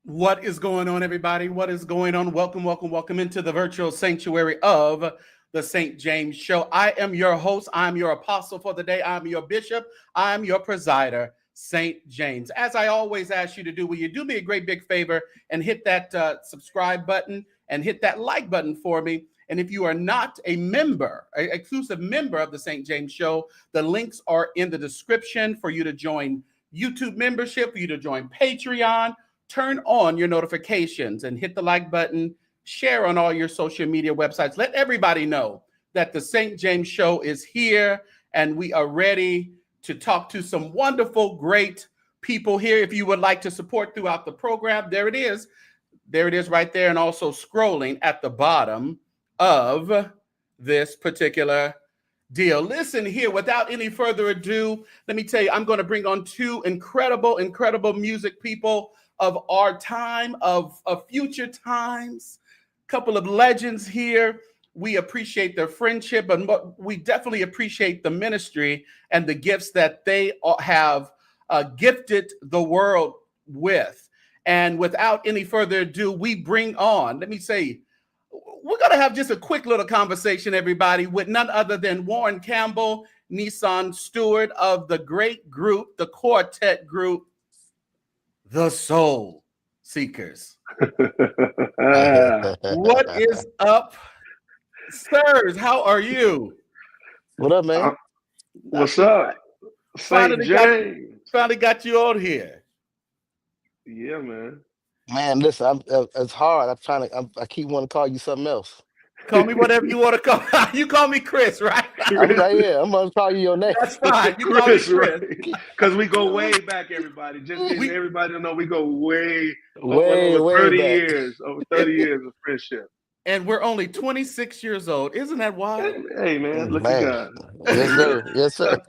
What is going on, everybody? What is going on? Welcome, welcome, welcome into the virtual sanctuary of the St. James Show. I am your host. I'm your apostle for the day. I'm your bishop. I'm your presider, St. James. As I always ask you to do, will you do me a great big favor and hit that subscribe button and hit that like button for me? And if you are not a member, an exclusive member of the St. James Show, the links are in the description for you to join YouTube membership, for you to join Patreon. Turn on your notifications and hit the like button, share on all your social media websites. Let everybody know that the St. James Show is here and we are ready to talk to some wonderful, great people here. If you would like to support throughout the program, there it is. There it is right there, and also scrolling at the bottom of this particular deal. Listen here, without any further ado, let me tell you, I'm going to bring on two incredible music people of our time, of future times, couple of legends here. We appreciate their friendship, but we definitely appreciate the ministry and the gifts that they have gifted the world with. And without any further ado, we bring on, let me say, we're going to have just a quick little conversation, everybody, with none other than Warryn Campbell, Nisan, Stewart of the great group, the quartet group, The Soul Seekers. What is up, sirs? How are you? What up, man? What's up? St. James. Finally got you on here. Yeah, man. Man, listen, it's hard. I keep wanting to call you something else. Call me whatever you want to call. You call me Chris, right? I'm like, yeah, I'm gonna call you your name. That's fine. You call me Chris. Because we go way back, everybody. Just so everybody to know, we go way way 30 back. years. Over 30 years of friendship. And we're only 26 years old. Isn't that wild? Hey, man, look at God. Yes, sir. Yes, sir.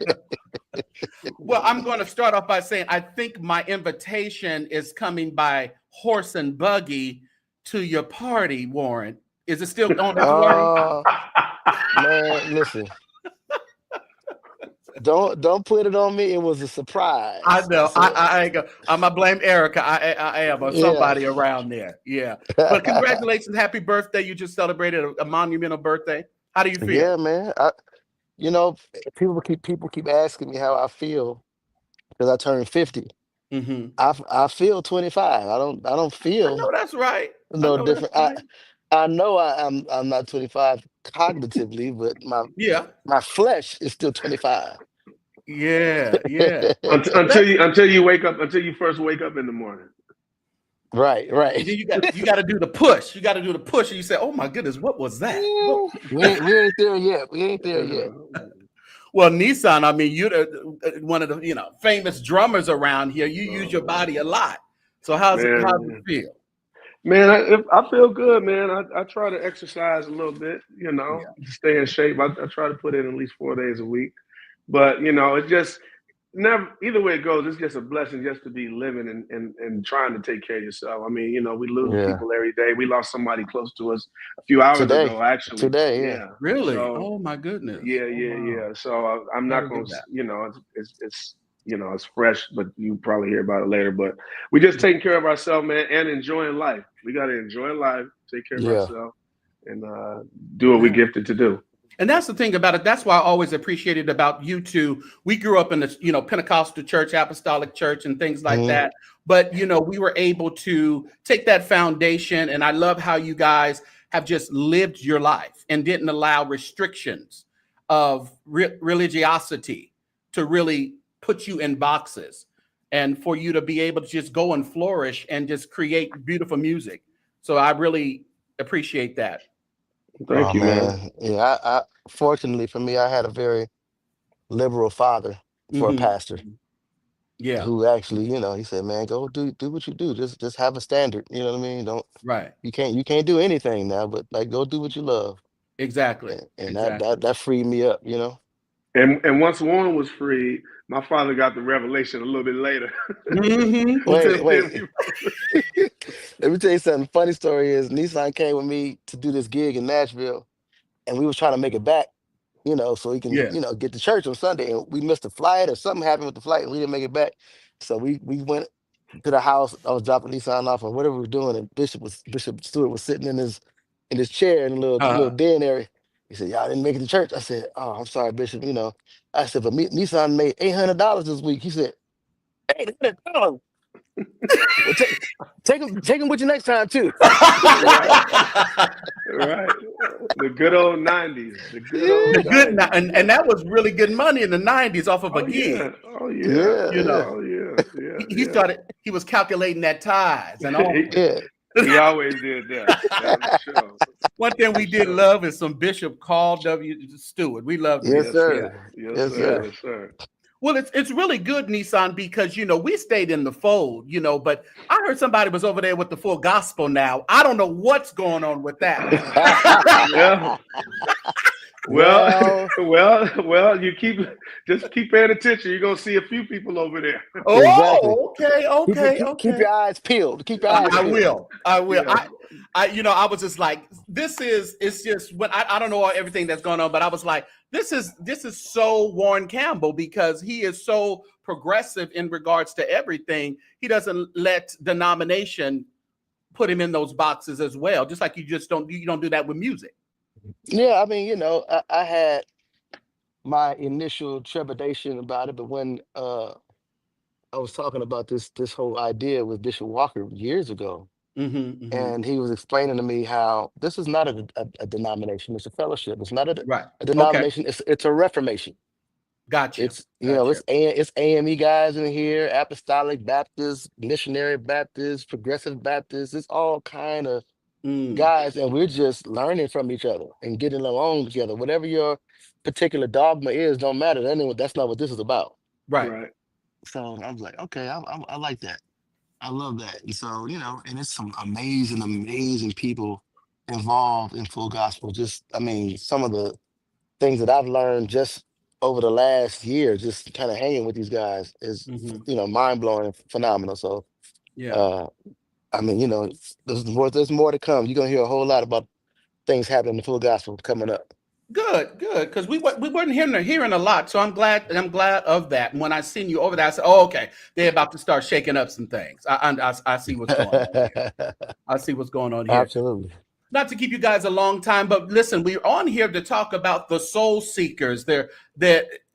Well, I'm going to start off by saying I think my invitation is coming by horse and buggy to your party, Warryn. Is it still on its way? Man, listen. Don't put it on me. It was a surprise. I know. So, I ain't I'm gonna blame Erica. I am, or somebody around there. Yeah. But congratulations, happy birthday! You just celebrated a monumental birthday. How do you feel? Yeah, man. People keep asking me how I feel because I turned 50. Mm-hmm. I feel 25. I don't feel. I know that's right. No different. Right. I know I'm not 25 cognitively, but my flesh is still 25. Yeah. until you wake up, until you first wake up in the morning. Right. And then you got to do the push. You got to do the push, and you say, "Oh my goodness, what was that?" We ain't there yet. We ain't there yet. Well, Nisan, I mean, you're one of the famous drummers around here. You use your body a lot. So how's it feel? Man, I feel good, man. I try to exercise a little bit, to stay in shape. I try to put in at least 4 days a week. But, it's just never, either way it goes, it's just a blessing just to be living and trying to take care of yourself. I mean, we lose people every day. We lost somebody close to us a few hours ago, actually. Today, yeah. Really? So, oh, my goodness. Yeah. So I'm not going to, it's fresh, but you probably hear about it later. But we just taking care of ourselves, man, and enjoying life. We got to enjoy life, take care of ourselves, and do what we're gifted to do. And that's the thing about it. That's why I always appreciated about you two. We grew up in the, Pentecostal church, apostolic church, and things like that. But, we were able to take that foundation. And I love how you guys have just lived your life and didn't allow restrictions of religiosity to really put you in boxes, and for you to be able to just go and flourish and just create beautiful music. So I really appreciate that. Thank you, man. Yeah, I fortunately for me, I had a very liberal father for a pastor. Yeah. Who actually, he said, man, go do what you do. Just have a standard. You know what I mean? You can't do anything now, but like go do what you love. Exactly. And that freed me up, And once Warryn was freed, my father got the revelation a little bit later. Wait. Let me tell you something. Funny story is Nisan came with me to do this gig in Nashville, and we was trying to make it back, so he can, get to church on Sunday. And we missed the flight, or something happened with the flight, and we didn't make it back. So we went to the house. I was dropping Nisan off or whatever we were doing, and Bishop Stewart was sitting in his chair in the little den area. He said, "Y'all didn't make it to church." I said, "Oh, I'm sorry, Bishop. You know," I said, "But Nisan made $800 this week." He said, $800. Well, take him with you next time too. Right. The good old 90s. The good old 90s. And that was really good money in the 90s off of a gig. Yeah. Oh yeah. You know. Oh yeah. He started. He was calculating that ties and all. He always did that. That's for sure. One thing we did love is some Bishop Carl W. Stewart. We loved him. Yes, sir. Yes, sir. Well, it's really good, Nisan, because we stayed in the fold, but I heard somebody was over there with the full gospel now. I don't know what's going on with that. Yeah. Well, you keep paying attention. You're gonna see a few people over there. Oh, exactly. Okay. Keep your eyes peeled. I will. Yeah. I was just like, it's just when I don't know everything that's going on, but I was like, this is so Warryn Campbell, because he is so progressive in regards to everything. He doesn't let denomination put him in those boxes as well. Just like you don't do that with music. Yeah, I mean, I had my initial trepidation about it, but when I was talking about this whole idea with Bishop Walker years ago, and he was explaining to me how this is not a denomination; it's a fellowship. It's not a denomination. Okay. It's a reformation. Gotcha. It's it's AME guys in here, Apostolic Baptists, Missionary Baptists, Progressive Baptists. It's all kind of guys, and we're just learning from each other and getting along together. Whatever your particular dogma is, don't matter. That's not what this is about. Right. So I was like, okay, I like that. I love that. And so, and it's some amazing people involved in Full Gospel. Some of the things that I've learned just over the last year, just kind of hanging with these guys is, mind blowing and phenomenal. So, there's more to come. You're gonna hear a whole lot about things happening in the Full Gospel coming up. Good, because we weren't hearing a lot, so I'm glad of that. And when I seen you over there, I said, "Oh, okay, they're about to start shaking up some things." I see what's going on here. I see what's going on here. Absolutely. Not to keep you guys a long time, but listen, we're on here to talk about the soul seekers.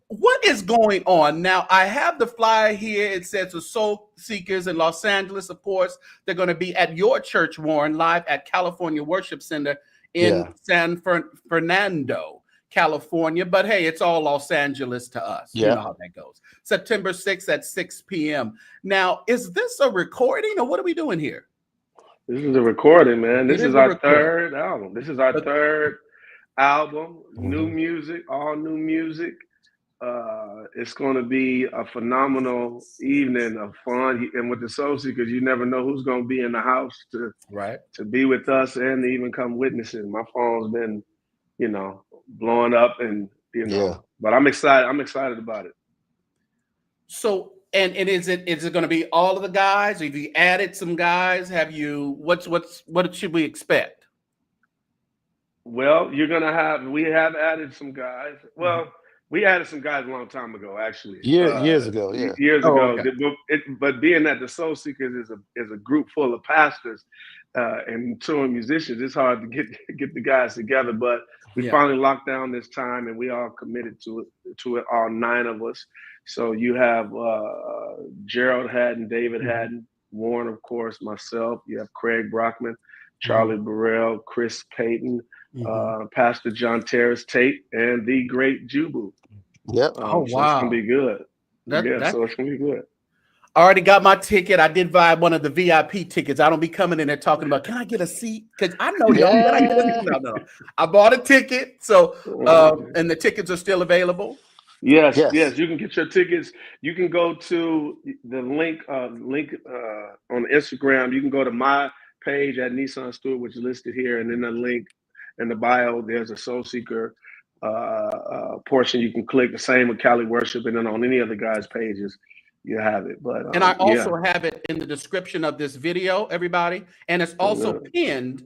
What is going on now? I have the flyer here. It says the soul seekers in Los Angeles. Of course, they're going to be at your church, Warryn, live at California Worship Center in San Fernando, California. But hey, it's all Los Angeles to us. You know how that goes. September 6th at 6 p.m. Now, is this a recording or what are we doing here? This is a recording, man. This is our third album. New music, all new music. It's going to be a phenomenal evening of fun. And with the Soul Seekers, you never know who's going to be in the house to be with us and to even come witness it. My phone's been, blowing up and, but I'm excited. I'm excited about it. So, and is it going to be all of the guys? Have you added some guys? What should we expect? Well, we have added some guys. Well, we added some guys a long time ago, actually. Years ago. Okay. But being that the Soul Seekers is a group full of pastors and touring musicians, it's hard to get the guys together. But we finally locked down this time, and we all committed to it, all 9 of us. So you have Gerald Haddon, David Haddon, Warryn, of course, myself. You have Craig Brockman, Charlie Burrell, Chris Payton, Pastor John Terrace Tate, and the great Jubu. Yep. Oh, wow. So it's going to be good. So it's going to be good. I already got my ticket. I did buy one of the VIP tickets. I don't be coming in there talking about, can I get a seat? Because I know y'all. Can I get a seat? No. I bought a ticket. So, and the tickets are still available. Yes. You can get your tickets. You can go to the link on Instagram. You can go to my page at Nisan Stewart, which is listed here, and in the link in the bio, there's a Soul Seeker portion. You can click. The same with Cali Worship, and then on any of the guys' pages, you have it. But and I also have it in the description of this video, everybody, and it's also pinned.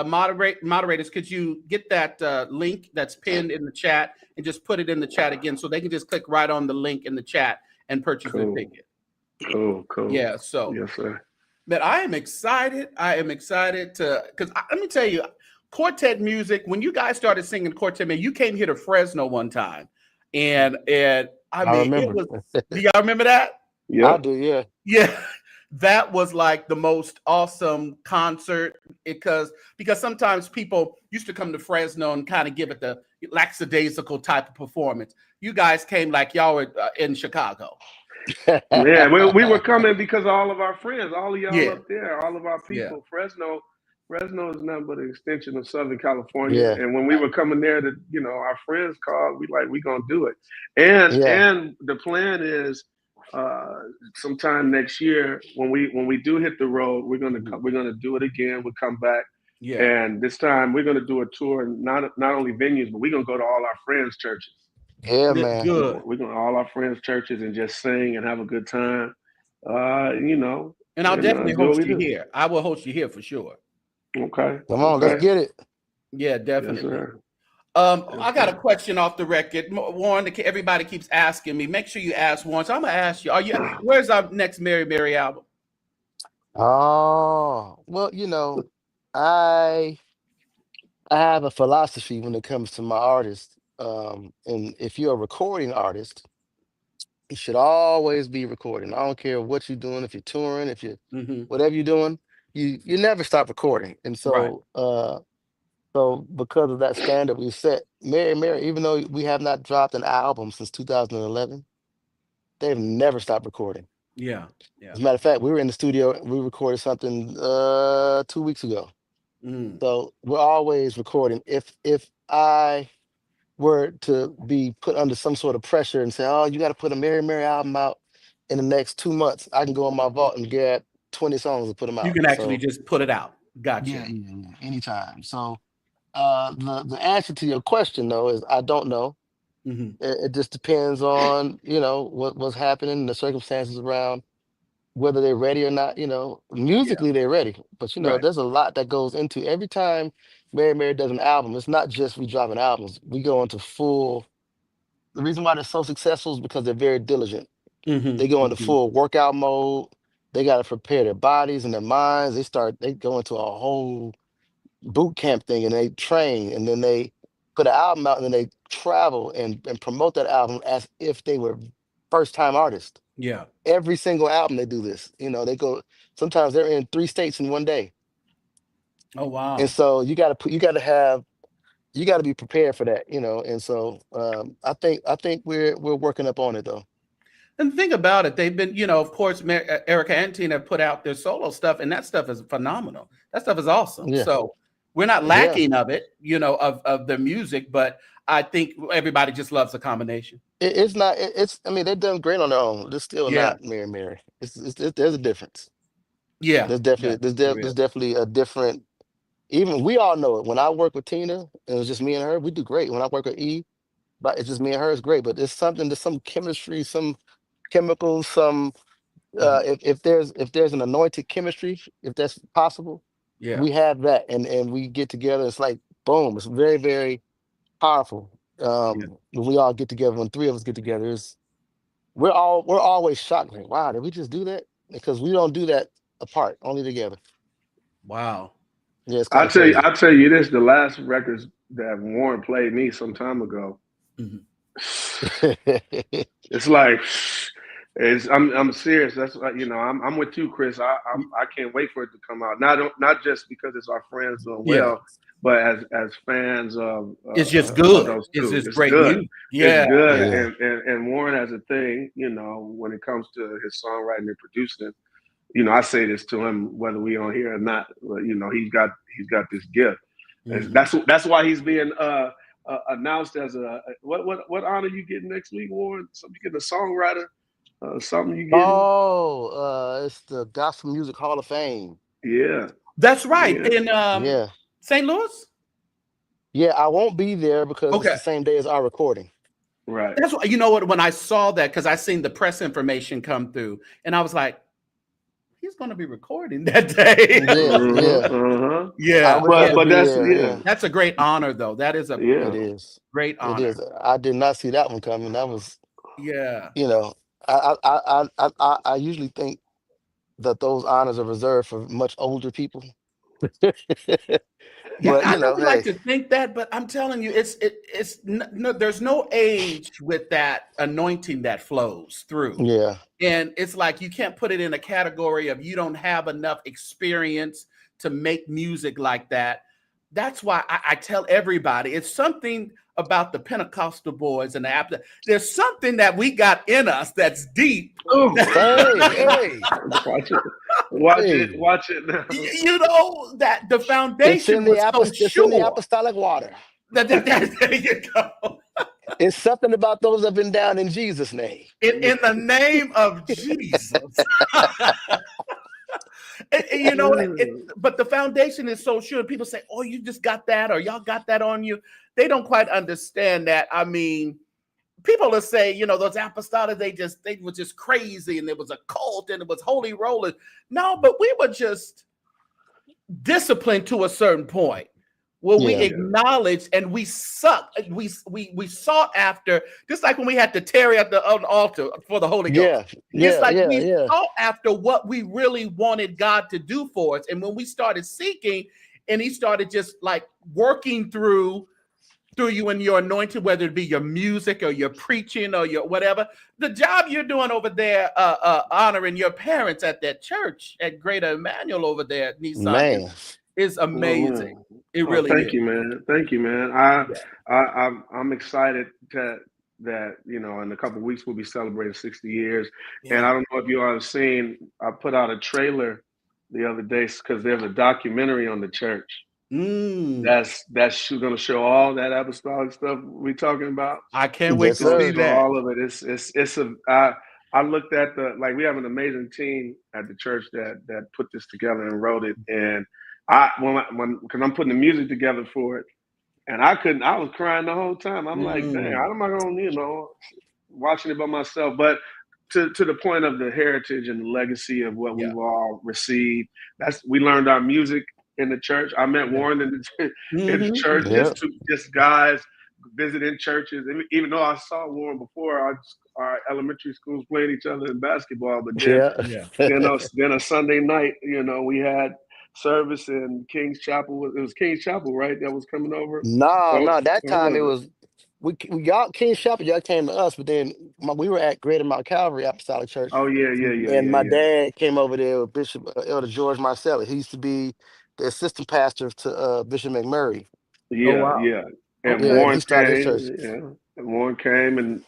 Moderators, could you get that link that's pinned in the chat and just put it in the chat again, so they can just click right on the link in the chat and purchase their ticket. Cool. Yeah. So, yes, sir. but I am excited. I am excited to because let me tell you, quartet music. When you guys started singing quartet, man, you came here to Fresno one time, and I I mean, it remember. was. Do y'all remember that? I Yep. do, yeah. Yeah, that was like the most awesome concert because sometimes people used to come to Fresno and kind of give it the lackadaisical type of performance. You guys came like y'all were in Chicago. Yeah, we were coming because of all of our friends, all of y'all Yeah, up there, all of our yeah, people. Fresno is nothing but an extension of Southern California. Yeah, And when we right. were coming there, our friends called. We gonna do it. yeah. And the plan is, sometime next year when we do hit the road, we're gonna do it again. We'll come back, Yeah. and this time we're gonna do a tour, not only venues, but we're gonna go to all our friends' churches. Yeah, man. Good. We're going to all our friends' churches and just sing and have a good time, And I'll definitely do what host we you do. here. I will host you here for sure. Okay. Come on, let's get it. Yeah, Yes, definitely. sir. I got a question off the record. Warren, everybody keeps asking me. Make sure you ask Warren. So I'm gonna ask you. Where's our next Mary Mary album? Oh, well, I I have a philosophy when it comes to my artists. And if you're a recording artist, you should always be recording. I don't care what you're doing, if you're touring, if you're Mm-hmm. whatever you're doing, you never stop recording. And Right. so because of that standard we set, Mary, even though we have not dropped an album since 2011, they've never stopped recording. Yeah. Yeah. As a matter of fact, we were in the studio, we recorded something 2 weeks ago. Mm. So we're always recording. If I were to be put under some sort of pressure and say, "Oh, you got to put a Mary Mary album out in the next 2 months," I can go in my vault and get 20 songs and put them You out. can actually So just put it out. yeah, Gotcha. yeah, anytime. So the answer to your question though is I don't know. Mm-hmm. It just depends on what's happening, the circumstances around whether they're ready or not. Yeah. Musically they're ready, but Right. there's a lot that goes into every time Mary Mary does an album. It's not just we dropping albums. We go into full. The reason why they're so successful is because they're very diligent. They Mm-hmm. go into Mm-hmm. full workout mode. They got to prepare their bodies and their minds. They go into a whole boot camp thing and they train and then they put an album out and then they travel and promote that album as if they were first time artists. Yeah. Every single album they do this. They go, sometimes they're in 3 states in one day. Oh And wow. so you got to be prepared for that, and so I think we're working up on it though. And think about it. They've been, of course, Erica and Tina have put out their solo stuff, and that stuff is phenomenal. That stuff is awesome. Yeah, So we're not yeah. lacking of it, of the music, but I think everybody just loves the combination. It's not. I mean, they've done great on their own. They're still Yeah. not Mary Mary. There's a difference. Yeah. There's Yeah. definitely there's, There de- there's is. definitely a different. Even we all know it. When I work with Tina, and it was just me and her. We do great. When I work with E, but it's just me and her. It's great. But there's some chemistry, some chemicals, some. Mhm. If there's an anointed chemistry, if that's possible, Yeah. we have that, and we get together. It's like boom. It's very very powerful. Yeah. When we all get together, when three of us get together, we're always shocked. Like, wow, did we just do that? Because we don't do that apart, only together. Wow. Yeah, it's kind of crazy. I tell you this: the last records that Warren played me some time ago, Mhm. it's like I'm serious. That's I'm with you, Chris. I can't wait for it to come out. Not just because it's our friends doing Yeah. well, but as fans of It's just good. those It's two. just It's great good. music. It's Yeah. good. Yeah. Yeah, And Warren has a thing, when it comes to his songwriting and producing. I say this to him whether we on here or not. He's got this gift. And Mhm. that's why he's being announced as what honor you getting next week, Warren? Something you getting a songwriter? Something you getting? it's the Gospel Music Hall of Fame. Yeah, That's right. yeah, In Yeah, St. Louis? yeah. I won't be there because it's Okay. the same day as our recording. right. That's what, you know what, when I saw that, because I seen the press information come through, and I was like, he's going to be recording that day. Yeah, yeah. I Yeah, wish I yeah. could But be that's there. Yeah, That's a great honor, though. That is a yeah. it is. great It honor. is. I did not see that one coming. That was, Yeah. you know. I usually think that those honors are reserved for much older people. Yeah, But I you know, never like hey, to think that, but I'm telling you, no, there's no age with that anointing that flows through. yeah, And it's like you can't put it in a category of you don't have enough experience to make music like that. That's why I tell everybody it's something about the Pentecostal boys and the after. There's something that we got in us that's deep. Oh, hey, watch it, watch it, hey, watch it now. You know that the it's foundation in the was so it's in the sure. apostolic water. There you go. It's something about those up and down in Jesus' name. In the name of Jesus. You know, but the foundation is so sure. People say, "Oh, you just got that," or "Y'all got that on you." They don't quite understand that. I mean, people will say, you know, those apostolics, they were just crazy, and it was a cult, and it was holy rollers. No, but we were just disciplined to a certain point where we Yeah, acknowledged and we sucked. We sought after, just like when we had to tarry at the altar for the Holy Ghost. yeah, It's yeah, like yeah, we yeah. sought after what we really wanted God to do for us. And when we started seeking, and He started just like working through you and your anointing, whether it be your music or your preaching or your whatever, the job you're doing over there, honoring your parents at that church at Greater Emmanuel over there, Nisan, Man, is Oh amazing. man. It Oh, really thank is. you, man. Thank you, man. Yeah. I'm excited that in a couple of weeks we'll be celebrating 60 years. And Yeah. I don't know if you all have seen. I put out a trailer the other day because there's a documentary on the church. Mm. That's going to show all that apostolic stuff we talking about. I can't wait yes, It's to going to see sir. show that. all of it. I looked at we have an amazing team at the church that put this together and wrote it. And because I'm putting the music together for it, and I was crying the whole time. I'm like, dang, Mm. how am I gonna, watching it by myself? But to the point of the heritage and the legacy of what Yeah. we've all received, we learned our music in the church. I met Yeah. Warren in the Mm-hmm. church, Yeah, just guys visiting churches. Even though I saw Warren before, our elementary schools playing each other in basketball, but then yeah. Yeah. then a Sunday night, we had service in King's Chapel. It was King's Chapel, right? That was coming over. No, Or, no. That or time it was was we got King Shepherd. Y'all came to us, but then we were at Greater Mount Calvary Apostolic it? Church, Oh yeah, yeah, yeah, and yeah, my yeah. dad came over there with Bishop Elder George Marcelli. He used to be the assistant pastor to Bishop McMurray. Oh Yeah, wow. yeah. And Yeah, Okay. and he Warren started his church. came, yeah. And Warren came and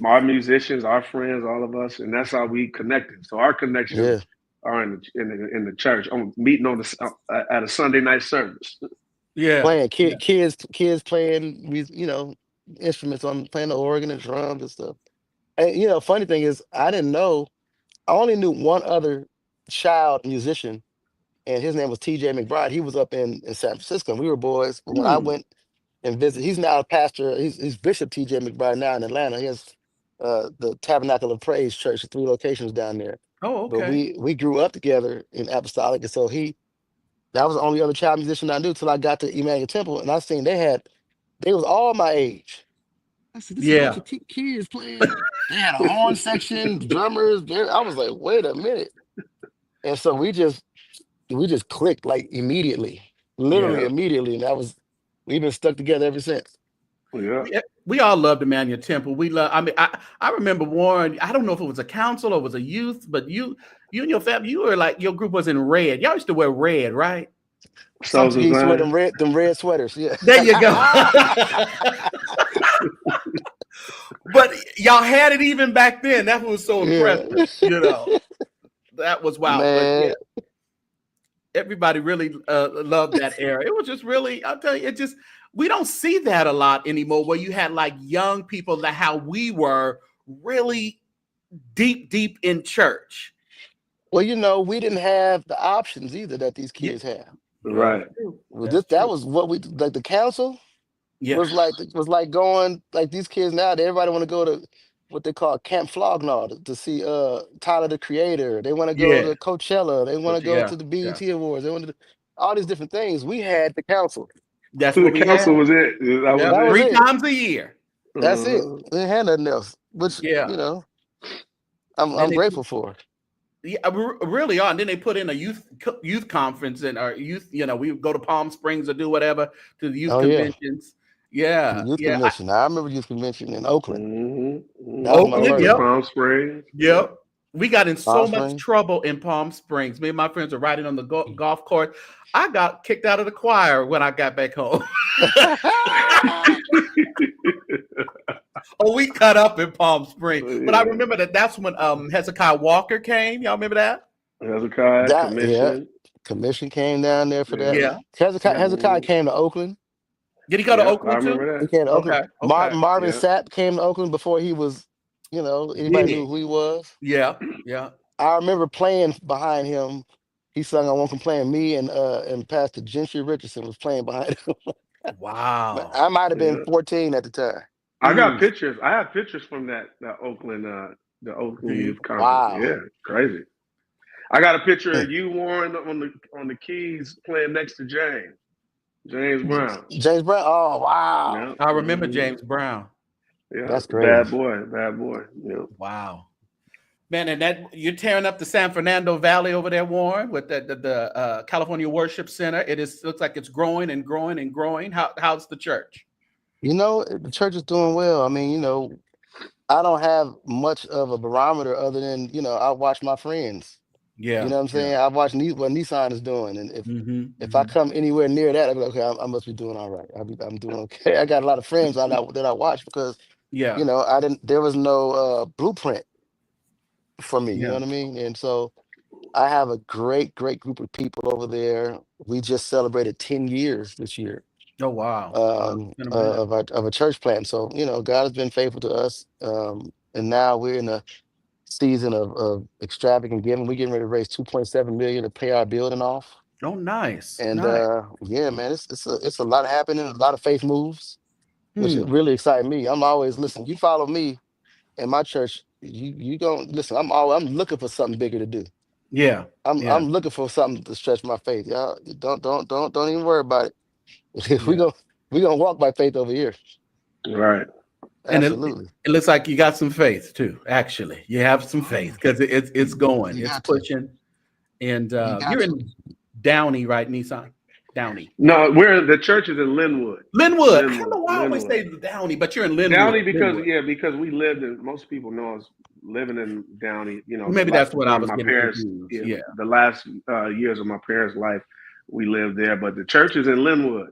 our musicians, our friends, all of us, and that's how we connected. So our connections Yeah, are in the church. I'm meeting at a Sunday night service. Yeah. playing Yeah. kids playing instruments on playing the organ and drums and stuff. And funny thing is, I didn't know. I only knew one other child musician, and his name was T.J. McBride. He was up in San Francisco, and we were boys. But when I Hmm. went and visited, he's now a pastor. He's Bishop T.J. McBride now in Atlanta. He has the Tabernacle of Praise Church, 3 locations down there. Oh, But okay. we grew up together in Apostolic, and so that was the only other child musician I knew till I got to Emmanuel Temple, and I seen they was all my age. I said, this is a bunch Yeah. of kids playing. They had a horn section, drummers. I was like, wait a minute. And so we just clicked like immediately, literally Yeah. Yeah, immediately. And we've been stuck together ever since. yeah. We all loved Emmanuel Temple. We love. I mean, I remember Warren. I don't know if it was a council or it was a youth, but you and your family, you were like your group was in red. Y'all used to wear red, right? Souls Something he of used to wear Zion. them red sweaters. Yeah. There you go. But y'all had it even back then. That was so Yeah. impressive. You know, that was wild. But yeah, Man. everybody really loved that era. It was just really, I'll tell you, it just we don't see that a lot anymore. Where you had like young people that how we were really deep in church. Well, we didn't have the options either that these Yeah, kids have. yeah, that's Right. true. Well, That's that true. was what we like. The council Yeah, was like going like these kids now. Everybody want to go to what they call Camp Flognaw to see Tyler the Creator. They want to go yeah, to Coachella. They want to but go yeah, to the yeah. BET Awards. They want to do all these different things. We had the council. That's To the what we council had. was it. That was Yep, That was it. three it. times a year. That's it. Uh-huh. They had nothing else. Which Yeah, I'm grateful for. Yeah, we really are. And then they put in a youth conference and our youth. We would go to Palm Springs or do whatever to the youth conventions. Yeah, youth convention. I remember youth convention in Oakland. Mm-hmm. That was my Oakland, first. Palm Springs. Yep. We got in so Palm much Springs. trouble in Palm Springs. Me and my friends were riding on the golf course. I got kicked out of the choir when I got back home. We cut up in Palm Springs. But I remember that's when Hezekiah Walker came. Y'all remember that? Hezekiah Commission. Commission came down there for that. Yeah. Hezekiah came to Oakland. Did he go to Oakland too? Remember that. He came to Oakland. Okay. Marvin Sapp came to Oakland before he was, anybody knew who he was. Yeah. I remember playing behind him. He sung "I Won't Complain." Me and Pastor Gentry Richardson was playing behind him. Wow. I might have been 14 at the time. I got pictures. I have pictures from that Oakland, the Oakland Youth Conference. Wow. Yeah, crazy. I got a picture of you, Warren, on the keys playing next to James Brown. James Brown. Oh wow. Yeah. I remember James Brown. Yeah, that's great. Bad boy. Yeah. Wow. Man, and that you're tearing up the San Fernando Valley over there, Warren, with the California Worship Center. Looks like it's growing and growing and growing. How's the church? The church is doing well. I mean, I don't have much of a barometer other than, I watch my friends. Yeah. You know what I'm saying? I watch what Nisan is doing. And if I Mm-hmm. come anywhere near that, I'll be like, okay, I must be doing all right. I'm doing okay. I got a lot of friends that I watch because, there was no blueprint for me. You know what I mean? And so I have a great group of people over there. We just celebrated 10 years this year. Oh wow! Of a church plant. So God has been faithful to us, and now we're in a season of extravagant giving. We're getting ready to raise $2.7 million to pay our building off. Oh, nice! And nice. man, it's a lot happening. A lot of faith moves, which really excite me. I'm always listen. You follow me in my church. You don't listen. I'm looking for something bigger to do. Yeah, I'm looking for something to stretch my faith. Y'all don't even worry about it. We're gonna walk by faith over here. Right. Absolutely. It looks like you got some faith too. Actually, you have some faith because it's going, it's pushing. And you're in Downey, right, Nisan? Downey. No, the church is in Linwood. Linwood. I don't know why I always say Downey, but you're in Linwood. Downey because we lived in. Most people know us living in Downey. Maybe that's what I was my getting parents. confused. Yeah, the last years of my parents' life, we lived there. But the church is in Linwood.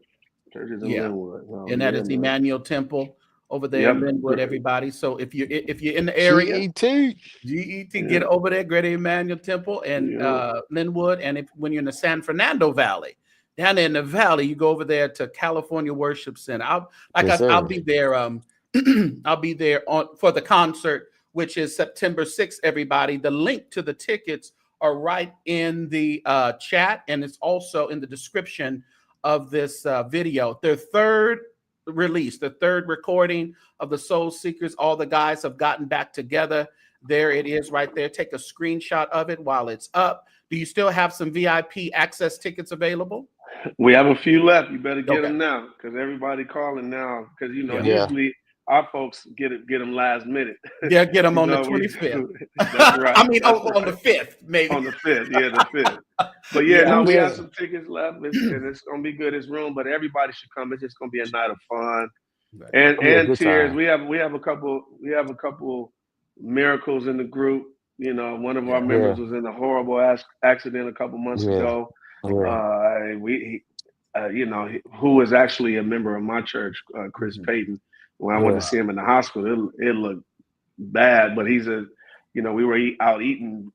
Linwood. And that is Emmanuel Temple over there in Linwood, everybody. So if you're in the area, GET, get over there, Greater Emmanuel Temple and Linwood. And when you're in the San Fernando Valley, down there in the valley, you go over there to California Worship Center. I'll be there. I'll be there for the concert, which is September 6th. Everybody, the link to the tickets are right in the chat, and it's also in the description of this video. Their third release, the third recording of the Soul Seekers. All the guys have gotten back together. There it is right there. Take a screenshot of it while it's up. Do you still have some VIP access tickets available? We have a few left. You better get them now because everybody calling now because usually our folks get them last minute. Yeah, get them on the 25th. That's right. I mean, on the 5th, maybe. On the 5th, the 5th. But we have some tickets left, and it's gonna be good. It's room, but everybody should come. It's just gonna be a night of fun and tears. Time. We have a couple miracles in the group. One of our members was in a horrible accident a couple months ago. Who was actually a member of my church, Chris Payton. When I went to see him in the hospital, it looked bad, but he's we were out eating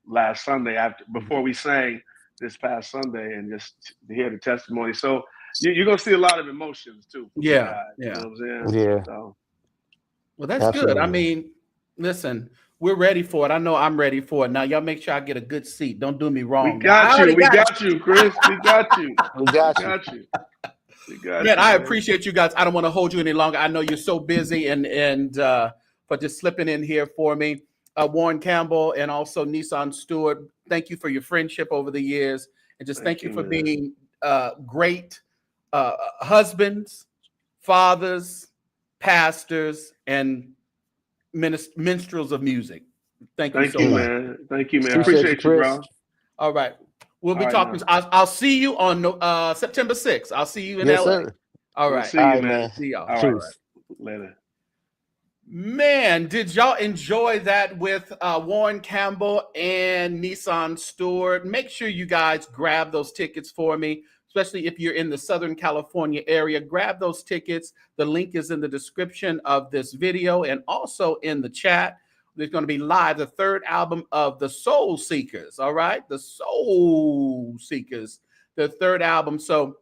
last Sunday before we sang this past Sunday, and just to hear the testimony. So you're gonna see a lot of emotions too. Yeah. You know what I'm saying? Yeah. So, well, that's good. I mean, listen, we're ready for it. I know I'm ready for it. Now, y'all make sure I get a good seat. Don't do me wrong. We got you, Chris. We got you. We got you. Man, I appreciate you guys. I don't want to hold you any longer. I know you're so busy and for just slipping in here for me. Warryn Campbell and also Nisan Stewart, thank you for your friendship over the years. And just thank you for being great husbands, fathers, pastors, and minstrels of music. Thank you so much, man. Thank you, man. Appreciate you, bro. All right. We'll be All right, talking. I'll see you on September 6th. I'll see you in Yes, LA. sir. All We'll right. see All you, right, man. See y'all. All right. Later. Man, did y'all enjoy that with Warryn Campbell and Nisan Stewart? Make sure you guys grab those tickets for me, especially if you're in the Southern California area. Grab those tickets. The link is in the description of this video and also in the chat. There's going to be live, the third album of the Soul Seekers. All right, the Soul Seekers, the third album. So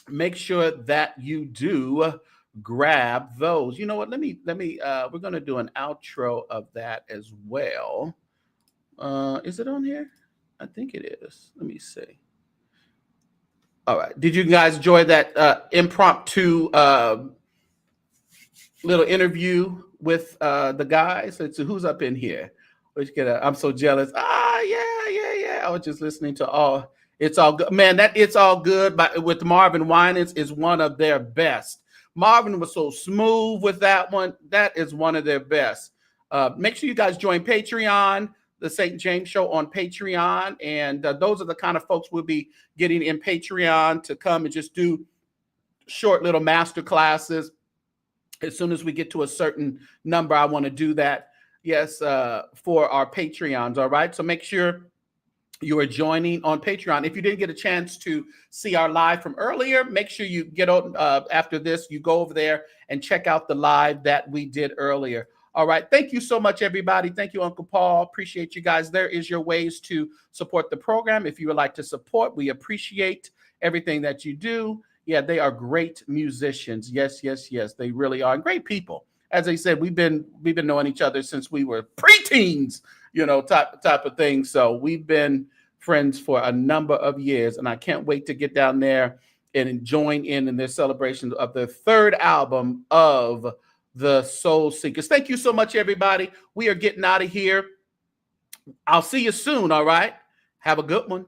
make sure that you do grab those. You know what? Let me. We're going to do an outro of that as well. Is it on here? I think it is. Let me see. All right. Did you guys enjoy that impromptu little interview with the guys? So who's up in here? I'm so jealous. Yeah. I was just listening to all. It's all good, man. It's all good. But with Marvin Winans is one of their best. Marvin was so smooth with that one. That is one of their best. Make sure you guys join Patreon, the St. James Show on Patreon, and those are the kind of folks we'll be getting in Patreon to come and just do short little master classes. As soon as we get to a certain number, I want to do that. Yes, for our Patreons. All right. So make sure you are joining on Patreon. If you didn't get a chance to see our live from earlier, make sure you get on after this. You go over there and check out the live that we did earlier. All right. Thank you so much, everybody. Thank you, Uncle Paul. Appreciate you guys. There is your ways to support the program. If you would like to support, we appreciate everything that you do. Yeah, they are great musicians. Yes. They really are. And great people. As I said, we've been knowing each other since we were preteens, type of thing. So we've been friends for a number of years, and I can't wait to get down there and join in their celebration of the third album of the Soul Seekers. Thank you so much, everybody. We are getting out of here. I'll see you soon. All right. Have a good one.